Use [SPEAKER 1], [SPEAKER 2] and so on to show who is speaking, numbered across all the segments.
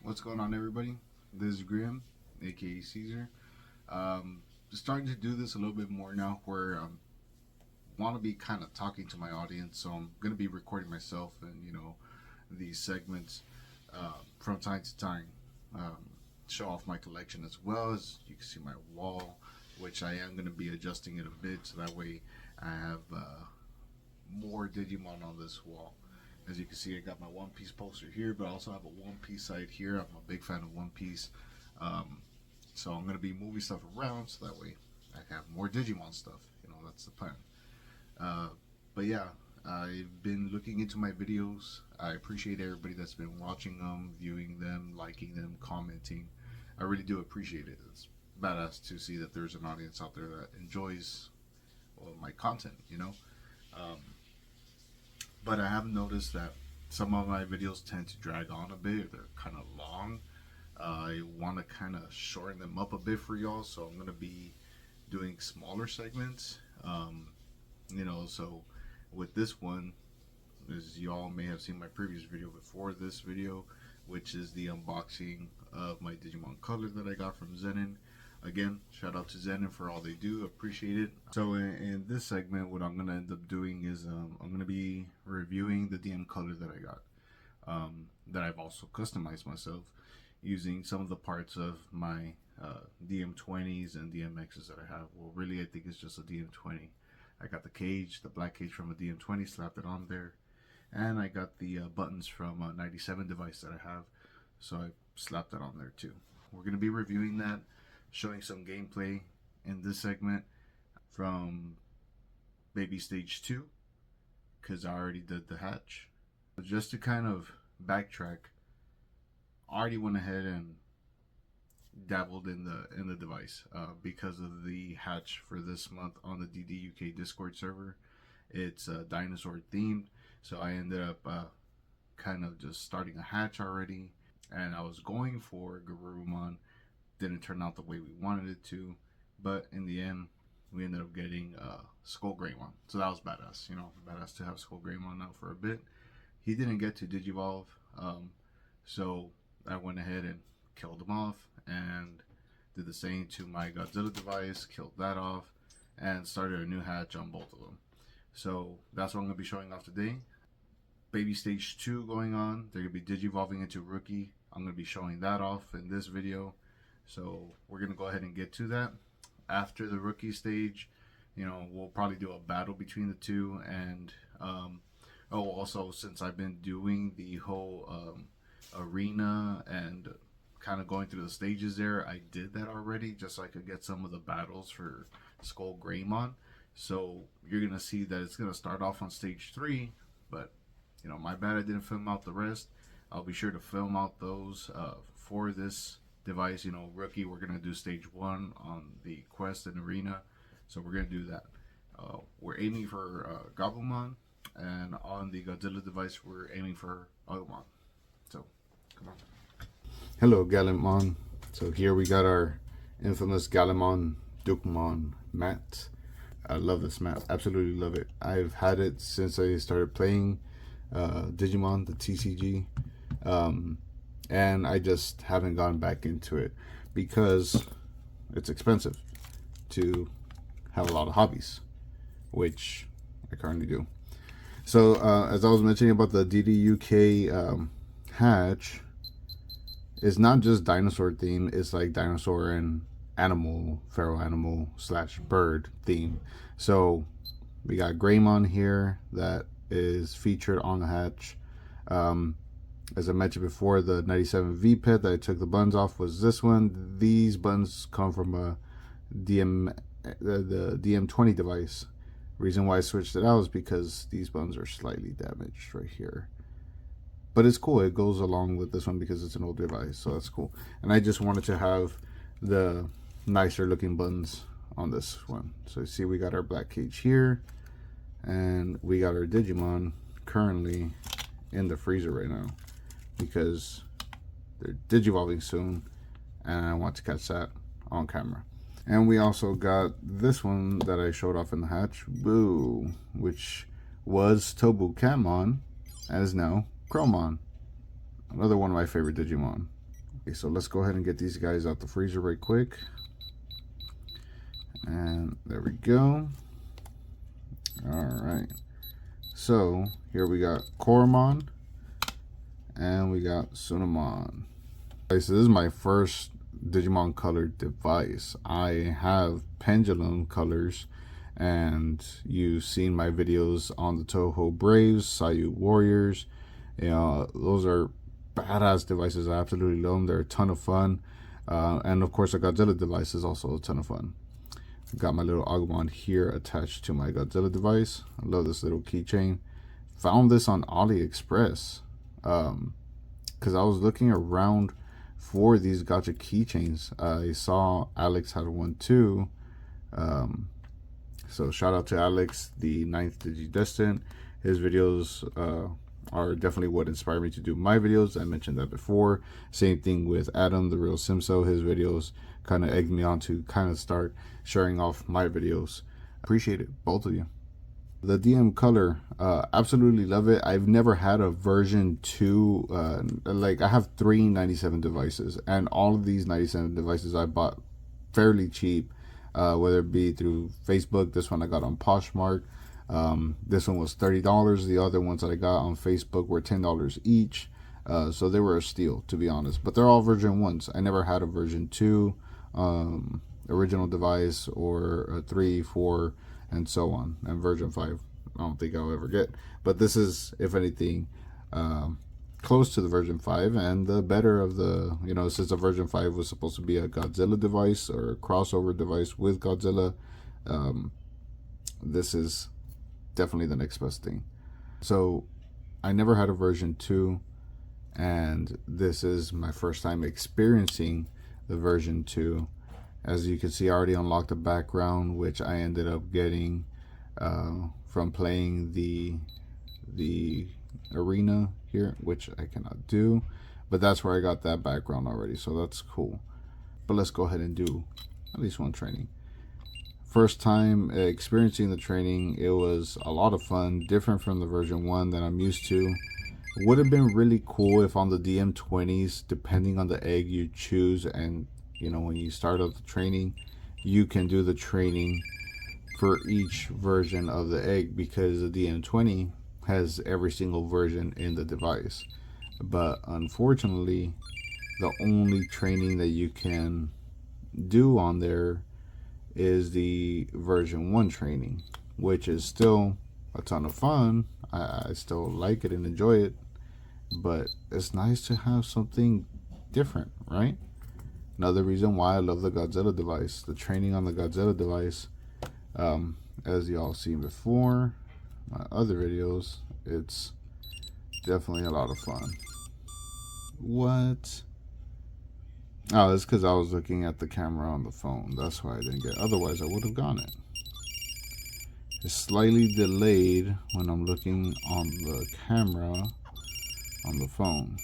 [SPEAKER 1] What's going on, everybody? This is Grim, aka Caesar. Starting to do this a little bit more now, where I want to be kind of talking to my audience. So I'm gonna be recording myself and these segments from time to time. Um, Show off my collection as well. As you can see my wall, which I am gonna be adjusting it a bit so that way I have more Digimon on this wall. As you can see, I got my One Piece poster here, but I also have a One Piece side here. I'm a big fan of One Piece. Um, so I'm going to be moving stuff around so that way I have more Digimon stuff. That's the plan. Uh, but yeah, I've been looking into my videos. I appreciate everybody that's been watching them, viewing them, liking them, commenting. I really do appreciate it. It's badass to see that there's an audience out there that enjoys my content. Um, but I have noticed that some of my videos tend to drag on a bit. They're kind of long. I want to kind of shorten them up a bit for y'all, so I'm going to be doing smaller segments. So with this one, as y'all may have seen my previous video before this video, which is the unboxing of my Digimon color that I got from Zenin. Again, shout out to Zenin for all they do. Appreciate it. So in this segment, what I'm going to end up doing is I'm going to be reviewing the DM color that I got. That I've also customized myself using some of the parts of my DM20s and DMXs that I have. Well, really, I think it's just a DM20. I got the cage, the black cage from a DM20, slapped it on there. And I got the buttons from a 97 device that I have. So I slapped that on there too. We're going to be reviewing that, showing some gameplay in this segment from Baby Stage 2, because I already did the hatch. Just to kind of backtrack, I already went ahead and dabbled in the device because of the hatch for this month on the DDUK Discord server. It's dinosaur themed, so I ended up kind of just starting a hatch already, and I was going for Garurumon. Didn't turn out the way we wanted it to, but in the end we ended up getting Skull Greymon, so that was badass. Badass to have Skull Greymon now for a bit. He didn't get to Digivolve, so I went ahead and killed him off and did the same to my Godzilla device, killed that off, and started a new hatch on both of them. So that's what I'm going to be showing off today. Baby Stage 2 going on. They're going to be Digivolving into Rookie. I'm going to be showing that off in this video. So we're going to go ahead and get to that. After the Rookie stage, we'll probably do a battle between the two. And also, since I've been doing the whole arena and kind of going through the stages there, I did that already just so I could get some of the battles for Skull Greymon. So you're gonna see that it's gonna start off on stage 3, but my bad I didn't film out the rest. I'll be sure to film out those for this device. Rookie, we're gonna do stage 1 on the quest and arena, so we're gonna do that. We're aiming for Gabumon, and on the Godzilla device we're aiming for Agumon. So come on. Hello, Gallimon. So here we got our infamous Gallimon Dukemon mat. I love this mat. Absolutely love it. I've had it since I started playing Digimon, the TCG. And I just haven't gone back into it because it's expensive to have a lot of hobbies, which I currently do. So as I was mentioning about the DDUK hatch, it's not just dinosaur theme, it's like dinosaur and animal, feral animal / bird theme. So we got Greymon here that is featured on the hatch. As I mentioned before, the 97 V pet that I took the buns off was this one. These buns come from a the DM20 device. Reason why I switched it out is because these buns are slightly damaged right here. But it's cool. It goes along with this one because it's an old device, so that's cool. And I just wanted to have the nicer looking buttons on this one. So you see we got our black cage here, and we got our Digimon currently in the freezer right now because they're Digivolving soon, and I want to catch that on camera. And we also got this one that I showed off in the hatch, Boo, which was Tobu Camon and is now Chromon, another one of my favorite Digimon. Okay, so let's go ahead and get these guys out the freezer right quick. And there we go. Alright. So here we got Koromon and we got Sunamon. Okay, so this is my first Digimon colored device. I have pendulum colors, and you've seen my videos on the Toho Braves, Sayu Warriors. You know, those are badass devices. I absolutely love them. They're a ton of fun. And of course, a Godzilla device is also a ton of fun. Got my little Agumon here attached to my Godzilla device. I love this little keychain. Found this on AliExpress because I was looking around for these gacha keychains. I saw Alex had one too. So shout out to Alex, the 9th Digidestined. His videos are definitely what inspired me to do my videos. I mentioned that before. Same thing with Adam, the real Simso. His videos kind of egged me on to kind of start sharing off my videos. Appreciate it, both of you. The DM color, absolutely love it. I've never had a version 2. Like, I have 3 97 devices, and all of these 97 devices I bought fairly cheap, whether it be through Facebook. This one I got on Poshmark. This one was $30. The other ones that I got on Facebook were $10 each. So they were a steal, to be honest. But they're all version 1s. I never had a version 2 original device, or a 3, 4, and so on. And version 5, I don't think I'll ever get. But this is, if anything, close to the version 5, and the better of the, you know, since the version 5 was supposed to be a Godzilla device or a crossover device with Godzilla, this is definitely the next best thing. So I never had a version 2, and this is my first time experiencing the version 2. As you can see, I already unlocked the background, which I ended up getting from playing the arena here, which I cannot do, but that's where I got that background already, so that's cool. But let's go ahead and do at least one training. First time experiencing the training, it was a lot of fun, different from the version 1 that I'm used to. It would have been really cool if on the DM20s, depending on the egg you choose, and you know, when you start up the training, you can do the training for each version of the egg, because the DM20 has every single version in the device. But unfortunately, the only training that you can do on there is the version 1 training, which is still a ton of fun. I still like it and enjoy it, but it's nice to have something different, right? Another reason why I love the Godzilla device, the training on the Godzilla device, as y'all seen before, my other videos, it's definitely a lot of fun. What? Oh, it's because I was looking at the camera on the phone. That's why I didn't get. Otherwise, I would have gotten it. It's slightly delayed when I'm looking on the camera on the phone.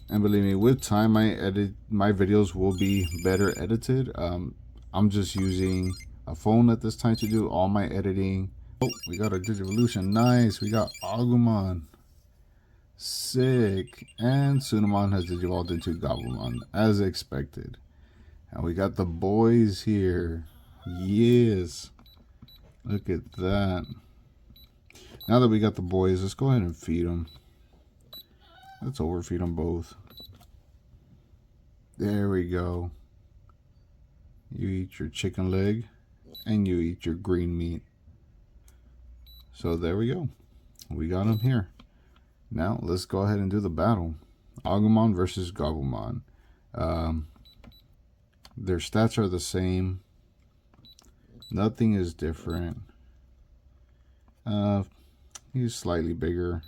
[SPEAKER 1] And believe me, with time, my videos will be better edited. I'm just using a phone at this time to do all my editing. Oh, we got our Digivolution. Nice. We got Agumon. Sick. And Sunamon has digivolved into Gabumon, as expected. And we got the boys here. Yes. Look at that. Now that we got the boys, let's go ahead and feed them. Let's overfeed them both. There we go. You eat your chicken leg, and you eat your green meat. So there we go. We got them here. Now let's go ahead and do the battle. Agumon versus Gabumon. Their stats are the same. Nothing is different. He's slightly bigger.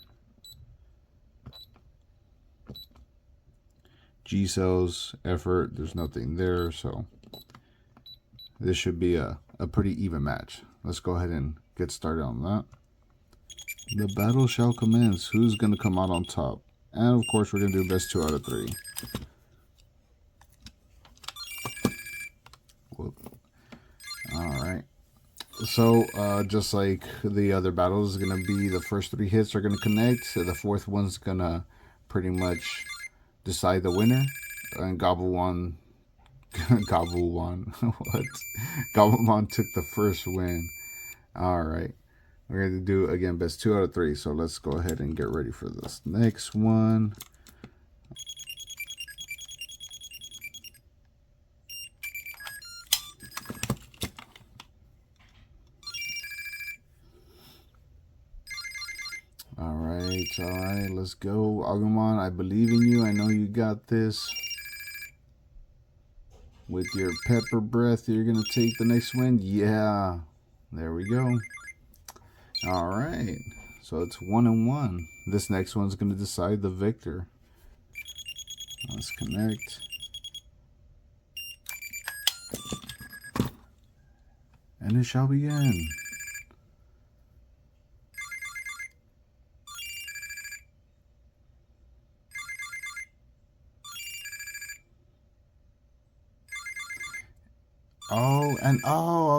[SPEAKER 1] G cells, effort, there's nothing there, so this should be a pretty even match. Let's go ahead and get started on that. The battle shall commence. Who's going to come out on top? And of course, we're going to do best 2 out of 3. Whoop. All right. So, just like the other battles, is going to be the first 3 hits are going to connect. So the 4th one's going to
[SPEAKER 2] pretty much decide the winner. And Gobble Gobble what? Gobblemon took the first win. All right. We're going to do, again, best 2 out of 3. So let's go ahead and get ready for this next one. All right, let's go. Agumon, I believe in you. I know you got this. With your pepper breath, you're going to take the next win. Yeah, there we go. All right, so it's 1-1. This next one's going to decide the victor. Let's connect. And it shall begin.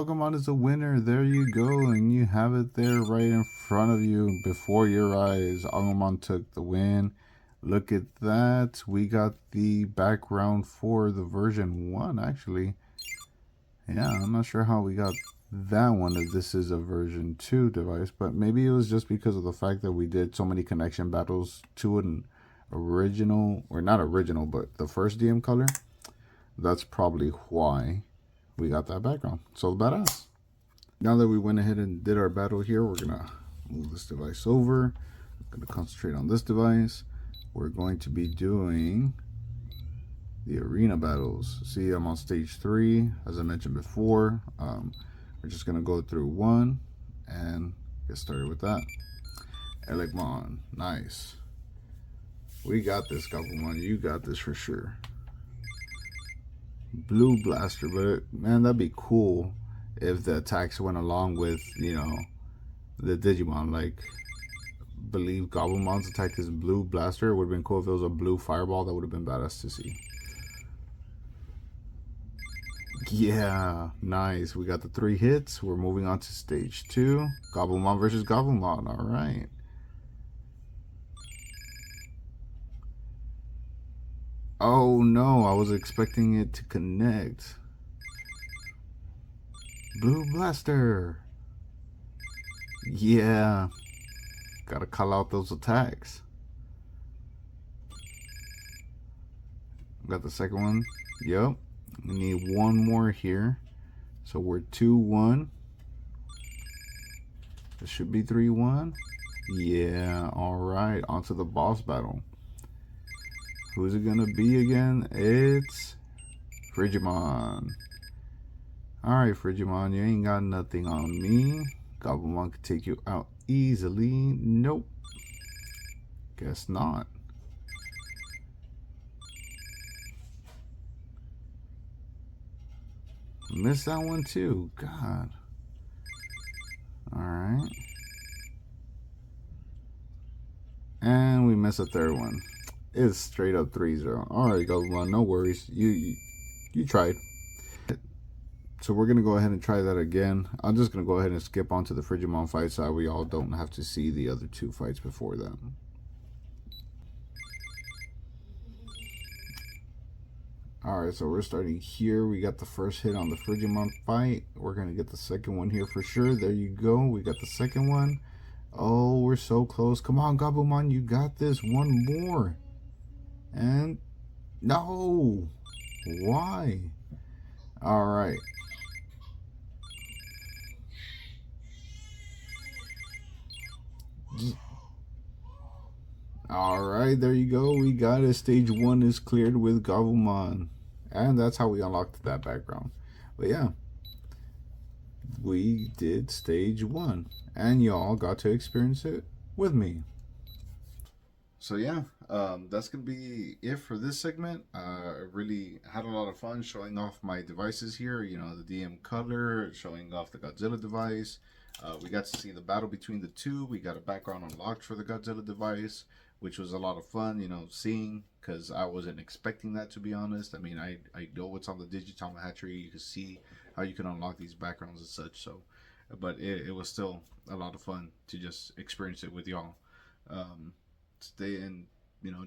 [SPEAKER 2] Agumon is a winner. There you go. And you have it there right in front of you before your eyes. Agumon took the win. Look at that. We got the background for the version 1, actually. Yeah, I'm not sure how we got that one if this is a version 2 device, but maybe it was just because of the fact that we did so many connection battles to an original, or not original, but the first DM color. That's probably why we got that background. So badass. Now that we went ahead and did our battle here, we're gonna move this device over. I'm gonna concentrate on this device. We're going to be doing the arena battles. See, I'm on stage 3, as I mentioned before. We're just gonna go through 1 and get started with that. Elegmon, nice. We got this, Gobblemon. You got this for sure. Blue Blaster, but man, that'd be cool if the attacks went along with, you know, the Digimon. Like, believe Gobblemon's attack is Blue Blaster. It would have been cool if it was a blue fireball. That would have been badass to see. Yeah, nice. We got the 3 hits. We're moving on to stage 2. Gobblemon versus Gobblemon. All right. Oh no, I was expecting it to connect. Blue Blaster. Yeah. Gotta call out those attacks. Got the second one. Yep. We need one more here. So we're 2-1. This should be 3-1. Yeah, alright. On to the boss battle. Who's it gonna be again? It's Frigimon. Alright, Frigimon, you ain't got nothing on me. Gobblemon could take you out easily. Nope. Guess not. Missed that one too. God. Alright. And we missed a third one. It's straight up 3-0. Alright, Gobblemon, no worries. You tried. So we're going to go ahead and try that again. I'm just going to go ahead and skip on to the Frigimon fight so we all don't have to see the other 2 fights before that. Alright, so we're starting here. We got the first hit on the Frigimon fight. We're going to get the second one here for sure. There you go. We got the second one. Oh, we're so close. Come on, Gobblemon. You got this. One more. And no. Why? Alright. Alright, there you go. We got it. Stage 1 is cleared with Gobblemon. And that's how we unlocked that background. But yeah, we did stage 1. And y'all got to experience it with me.
[SPEAKER 1] So yeah, that's gonna be it for this segment. I really had a lot of fun showing off my devices here. You know, the DM color, showing off the Godzilla device. We got to see the battle between the 2. We got a background unlocked for the Godzilla device, which was a lot of fun. You know, seeing, because I wasn't expecting that, to be honest. I mean, I know what's on the Digitama hatchery. You can see how you can unlock these backgrounds and such. So, but it was still a lot of fun to just experience it with y'all. Stay in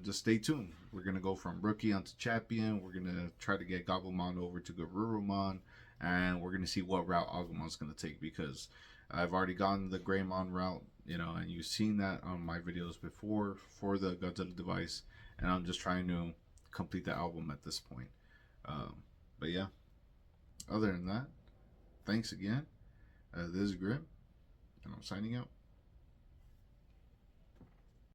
[SPEAKER 1] just stay tuned. We're gonna go from rookie onto champion. We're gonna try to get Gobblemon over to Garurumon, and we're gonna see what route Agumon's gonna take, because I've already gone the Greymon route, and you've seen that on my videos before for the Godzilla device, and I'm just trying to complete the album at this point. But yeah, other than that, thanks again. This is Grim, and I'm signing out.